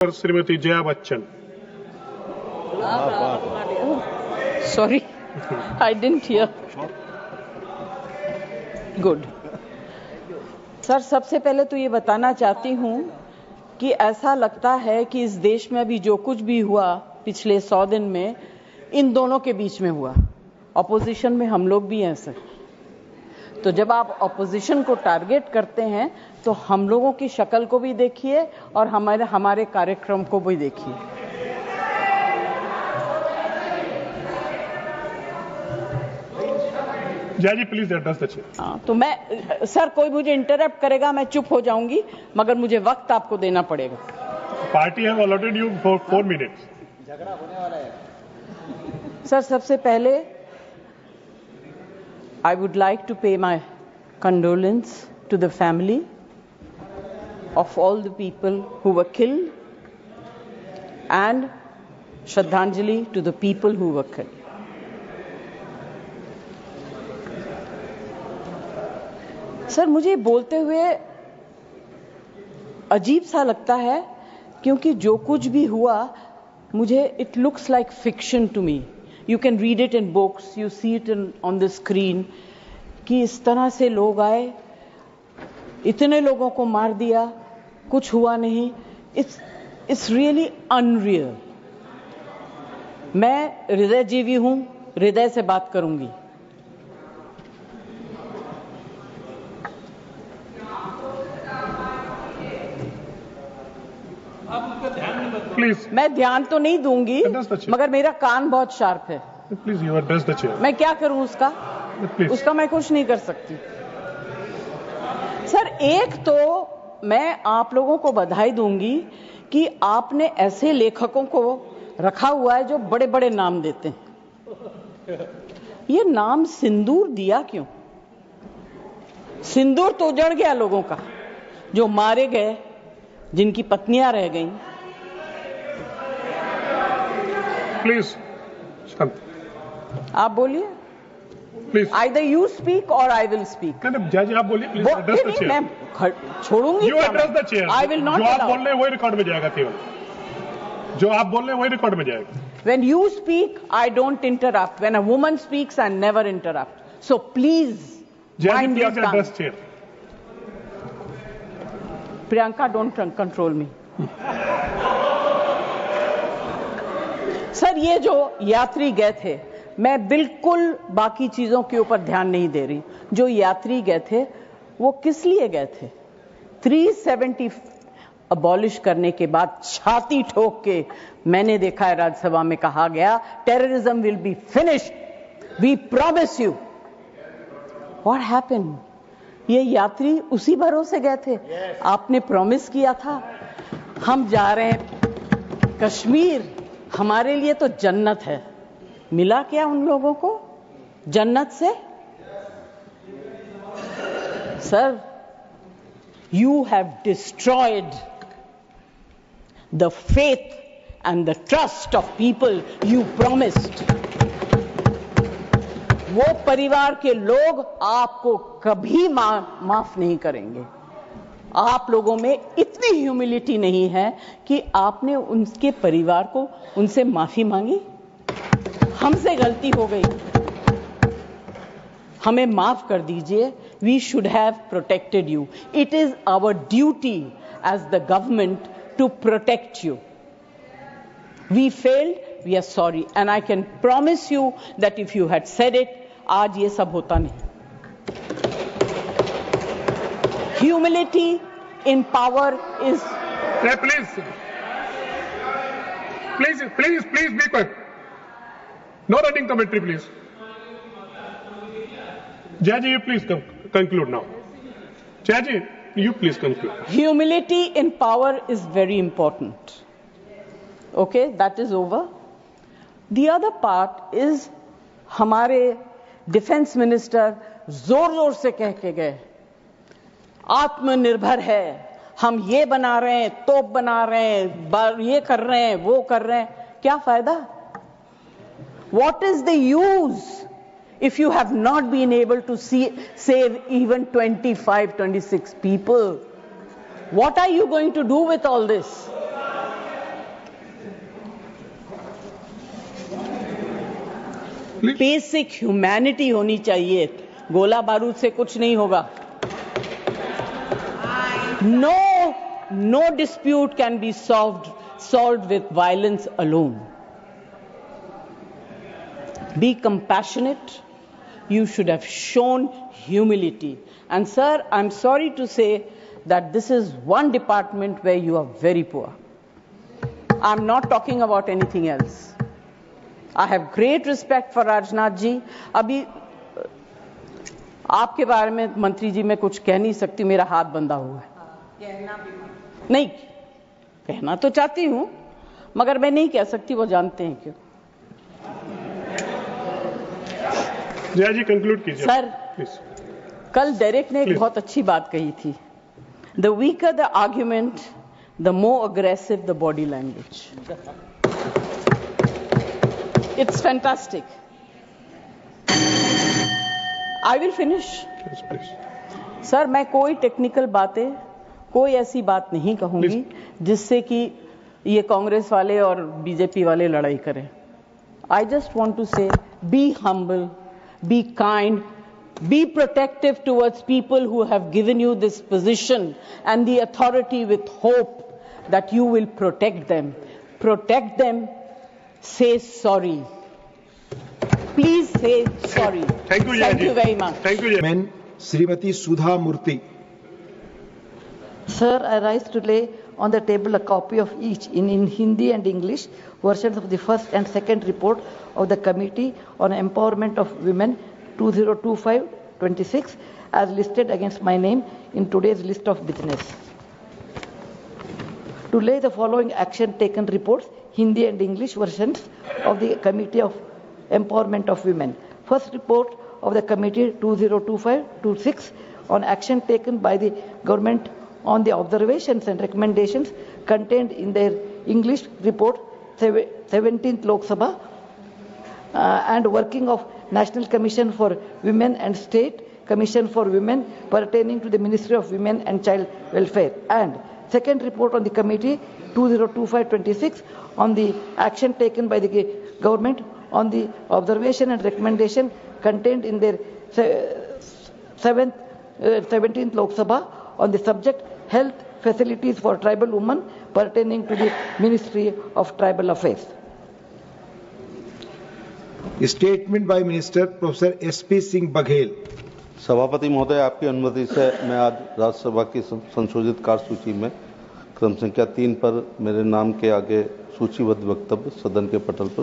Shrimati Jaya Bachchan. Sorry, I didn't hear. Good. Sir, सबसे पहले तो ये बताना चाहती हूँ कि ऐसा लगता है कि इस देश में अभी जो कुछ भी हुआ पिछले 100 दिन में इन दोनों के बीच में हुआ। ऑपोजिशन में हम लोग भी हैं सर। तो जब आप ऑपोजिशन को टारगेट करते हैं तो हम लोगों की शक्ल को भी देखिए और हमारे कार्यक्रम को भी देखिए। जया जी प्लीज एड्रेस द चेयर। हाँ, तो मैं सर, कोई मुझे इंटरप्ट करेगा मैं चुप हो जाऊंगी, मगर मुझे वक्त आपको देना पड़ेगा। Party have allotted you for 4 minutes. झगड़ा होने वाला है सर, सबसे पहले I would like to pay my condolence to the family of all the people who were killed and Shraddhanjali to the people who were killed. Sir, मुझे बोलते हुए अजीब सा लगता है क्योंकि जो कुछ भी हुआ मुझे it looks like fiction to me. You can read it in books, you see it on the screen कि इस तरह से लोग आए, इतने लोगों को मार दिया, कुछ हुआ नहीं। It's really unreal. मैं हृदय जीवी हूं, हृदय से बात करूंगी। प्लीज। मैं ध्यान तो नहीं दूंगी, मगर मेरा कान बहुत शार्प है। Please you address the chair. मैं क्या करूं उसका? उसका मैं कुछ नहीं कर सकती। सर, एक तो मैं आप लोगों को बधाई दूंगी कि आपने ऐसे लेखकों को रखा हुआ है जो बड़े बड़े नाम देते हैं। ये नाम सिंदूर दिया क्यों? सिंदूर तो उजड़ गया लोगों का, जो मारे गए, जिनकी पत्नियां रह गईं। प्लीज शांत। आप बोलिए। Please. Either you speak or I will speak. नहीं, जया जी आप बोलिए प्लीज एड्रेस द चेयर। मैं छोड़ूंगी। You address the chair. I will not जो आप allow. बोल रहे हैं वही रिकॉर्ड में जाएगा केवल। जो आप बोल रहे हैं वही रिकॉर्ड में जाएगा। When you speak, I don't interrupt. When a woman speaks, I never interrupt. So please Jaya ji mind your please tongue. Address chair. Priyanka, don't control me. Sir, ये जो यात्री गए थे, मैं बिल्कुल बाकी चीजों के ऊपर ध्यान नहीं दे रही। जो यात्री गए थे वो किस लिए गए थे? 370 अबॉलिश करने के बाद छाती ठोक के मैंने देखा है राज्यसभा में कहा गया terrorism will be finished, we promise you. What happened? ये यात्री उसी भरोसे गए थे। आपने प्रॉमिस किया था हम जा रहे हैं कश्मीर, हमारे लिए तो जन्नत है। मिला क्या उन लोगों को जन्नत से? Sir, you have destroyed the faith and the trust of people you promised. वो परिवार के लोग आपको कभी माफ नहीं करेंगे। आप लोगों में इतनी ह्यूमिलिटी नहीं है कि आपने उनके परिवार को उनसे माफी मांगी। हमसे गलती हो गई, हमें माफ कर दीजिए। We should have protected you. It is our duty as the government to protect you. We failed, we are sorry, and I can promise you that if you had said it, आज ये सब होता नहीं। Humility in power is. Please be quiet. No running commentary, please. Jaya ji, you please conclude now. Jaya ji, you please conclude. Humility in power is very important. Okay, that is over. The other part is हमारे defence minister जोर जोर से कह के गए आत्मनिर्भर है, हम ये बना रहे हैं, तोप बना रहे हैं, ये कर रहे हैं, वो कर रहे हैं। क्या फायदा? What is the use if you have not been able to save even 25, 26 people? What are you going to do with all this? Basic humanity होनी चाहिए। गोला बारूद से कुछ नहीं होगा। No dispute can be solved with violence alone. Be compassionate. You should have shown humility. And sir, I'm sorry to say that this is one department where you are very poor. I'm not talking about anything else. I have great respect for Rajnath ji. अभी आपके बारे में मंत्री जी मैं कुछ कह नहीं सकती, मेरा हाथ बंधा हुआ है। नहीं कहना तो चाहती हूं मगर मैं नहीं कह सकती, वो जानते हैं क्यों। जया जी कंक्लूड कीजिए सर प्लीज। कल डेरेक ने एक बहुत अच्छी बात कही थी, the weaker the argument the more aggressive the body language. It's fantastic. I will finish. Sir मैं कोई टेक्निकल बातें, कोई ऐसी बात नहीं कहूंगी जिससे कि ये कांग्रेस वाले और बीजेपी वाले लड़ाई करें। आई जस्ट वांट टू से be humble, be kind, be protective towards people who have given you this position and the authority with hope that you will protect them. Protect them. Say sorry. Please say sorry. Thank you, Jaya Thank ji. you very much. Thank you, Jaya. Men, Srimati Sudha Murthy. Sir, I rise to lay on the table a copy of each in Hindi and English versions of the first and second report of the Committee on Empowerment of Women 2025-26 as listed against my name in today's list of business. To lay the following action taken reports, Hindi and English versions of the Committee of Empowerment of Women. First report of the Committee 2025-26 on action taken by the government on the observations and recommendations contained in their English report 17th Lok Sabha and working of National Commission for Women and State Commission for Women pertaining to the Ministry of Women and Child Welfare, and second report on the Committee 2025-26 on the action taken by the government on the observation and recommendation contained in their 17th Lok Sabha on the subject health facilities for tribal women pertaining to the Ministry of Tribal Affairs. Statement by Minister Professor S.P. Singh Baghel. सभापति महोदय, आपकी अनुमति से मैं आज राज्यसभा की संशोधित कार्यसूची में क्रम संख्या 3 पर मेरे नाम के आगे सूचीबद्ध वक्तव्य सदन के पटल पर